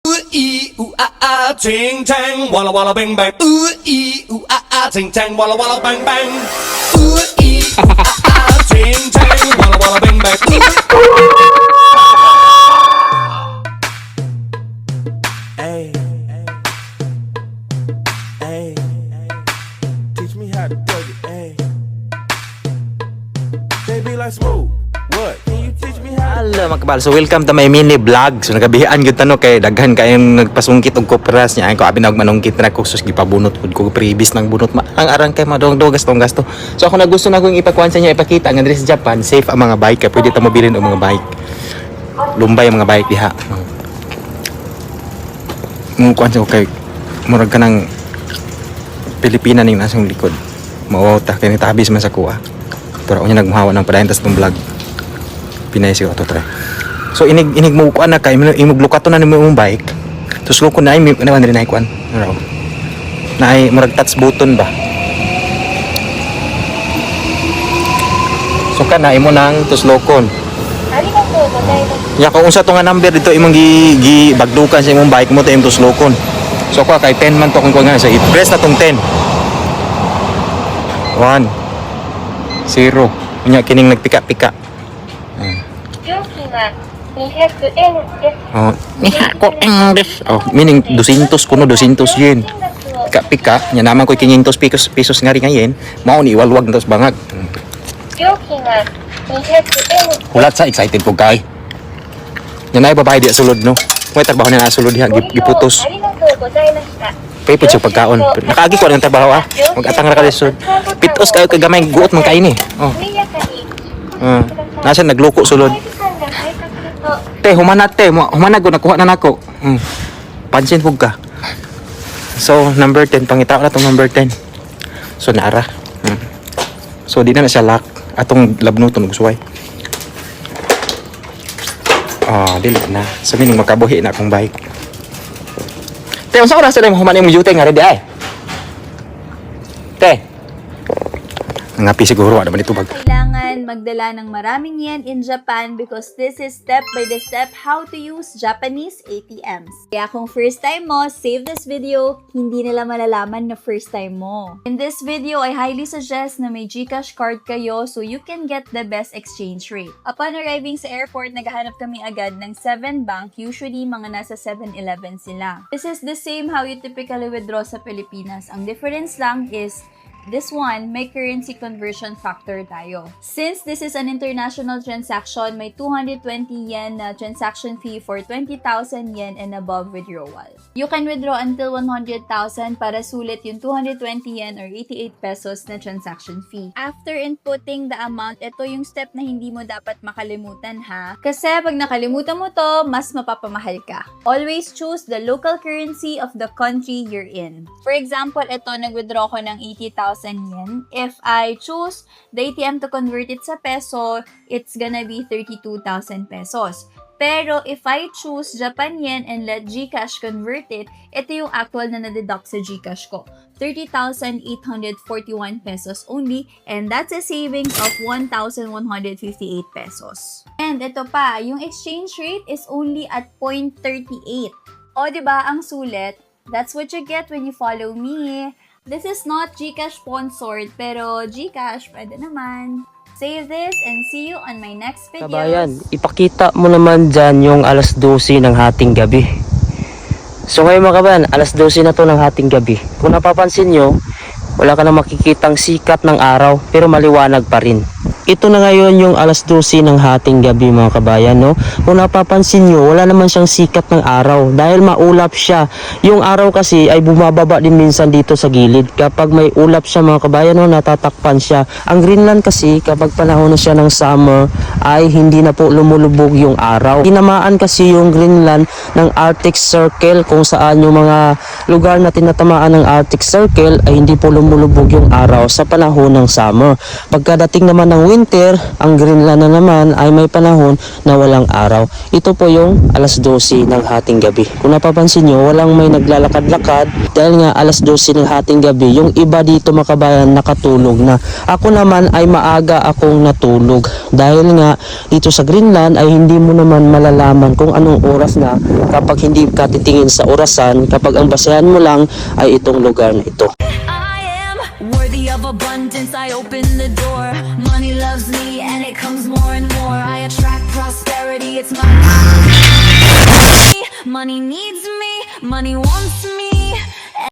Ee ooh ah ah, ting tang, walla walla bang bang. Ee ooh ah ah, ting tang, walla walla bang bang. Ee ooh ah ah, ting tang, walla walla bang bang. Hey, hey, teach me how to plug it. Hey, they be like smooth. What? Can you teach me how? Hello mga kabal, so welcome to my mini vlog. So nagabihaan gyud tano kay daghan kayong nagpasungkit og kopras niya. Ay ko abi nag manungkit na ko sus gipabunot pud ko previous nang bunot ang arang kay madong gasto. So ako nagusto na kong ipakuan sa inyo ipakita nga diri sa Japan safe ang mga bike, kay pwede ta mobilin og mga bike. Lumbay ang mga bike diha. Kuan sa kay murag kanang Pilipina ning nasong likod. Mao ta kay tabis man sa kuha. Pero unya nagmuhawa ng padayon tas tong vlog. Pinay siya to try. So inig mo kuan na kay imog lukaton na nimo imong bike. Tus lukon na ay naman rin ay kuan. Ano? Na ay murag touch button ba. So kana imo nang tus lukon. Ya kung unsa to nga number dito imong gi bagdukan sa imong bike mo to imong tus lukon. So ko kay 10 man to kung nga sa i-press na tong 10. 1 0 unya kining nagpika-pika. Oh, ko English. Oh, meaning 200 kuno 200 yen. Pika-pika, nya naman ko 500 pesos nga rin ngayon, mao ni iwalwag na tos bangag. Hulat sa excited ko kay. Nya nay babae di sulod no. May trabaho na sulod diha giputos. Pay po siya pagkaon. Nakaagi ko ang trabaho ah. Mag-atang ra ka lisod. Pitos kayo kay gamay guot man kay ni. Oh. Nasa nagluko sulod. Te, humanat te. Humanag ko, nakuha na nako. Pansin po ka. So, number 10. Pangitaw na itong number 10. So, naara. So, di na siya lock. Atong labnuton, gusuway. Dili na. So, meaning makabuhi na akong bike. Te, unsa oras na yung humanay mong duty nga ready ay? Te. Ngapi siguro, ano ba nito bag? Kailangan magdala ng maraming yen in Japan because this is step by step how to use Japanese ATMs. Kaya kung first time mo, save this video, hindi nila malalaman na first time mo. In this video, I highly suggest na may GCash card kayo so you can get the best exchange rate. Upon arriving sa airport, naghahanap kami agad ng 7 bank, usually mga nasa 7-Eleven sila. This is the same how you typically withdraw sa Pilipinas. Ang difference lang is this one, may currency conversion factor tayo. Since this is an international transaction, may 220 yen na transaction fee for 20,000 yen and above withdrawal. You can withdraw until 100,000 para sulit yung 220 yen or 88 pesos na transaction fee. After inputting the amount, ito yung step na hindi mo dapat makalimutan ha. Kasi pag nakalimutan mo to, mas mapapamahal ka. Always choose the local currency of the country you're in. For example, ito, nag-withdraw ko ng 80,000 yen. If I choose the ATM to convert it sa peso, it's gonna be 32,000 pesos. Pero if I choose Japan yen and let GCash convert it, ito yung actual na na-deduct sa GCash ko. 30,841 pesos only, and that's a savings of 1,158 pesos. And ito pa, yung exchange rate is only at 0.38. O diba, ang sulit? That's what you get when you follow me. This is not GCash sponsored, pero GCash pwede naman. Save this and see you on my next videos. Kabayan, ipakita mo naman dyan yung alas 12 ng hating gabi. So ngayon mga kabayan, alas 12 na to ng hating gabi. Kung napapansin nyo, wala ka na makikitang sikat ng araw, pero maliwanag pa rin. Ito na ngayon yung alas 12 ng hating gabi mga kabayan, no? Kung napapansin nyo, wala naman siyang sikat ng araw dahil maulap siya. Yung araw kasi ay bumababa din minsan dito sa gilid. Kapag may ulap siya mga kabayan, no, natatakpan siya. Ang Greenland kasi kapag panahon na siya ng summer ay hindi na po lumulubog yung araw. Tinamaan kasi yung Greenland ng Arctic Circle, kung saan yung mga lugar na tinatamaan ng Arctic Circle ay hindi po lumulubog yung araw sa panahon ng summer. Pagkadating naman ng winter, winter, ang Greenland na naman ay may panahon na walang araw. Ito po yung alas 12 ng hating gabi. Kung napapansin nyo, walang may naglalakad-lakad dahil nga alas 12 ng hating gabi. Yung iba dito mga kabayan nakatulog na. Ako naman ay maaga akong natulog dahil nga dito sa Greenland ay hindi mo naman malalaman kung anong oras na kapag hindi ka titingin sa orasan, kapag ang basehan mo lang ay itong lugar na ito. I am worthy of abundance. I open the door. Money loves me and it comes more and more. I attract prosperity. It's my money needs me. Money wants me.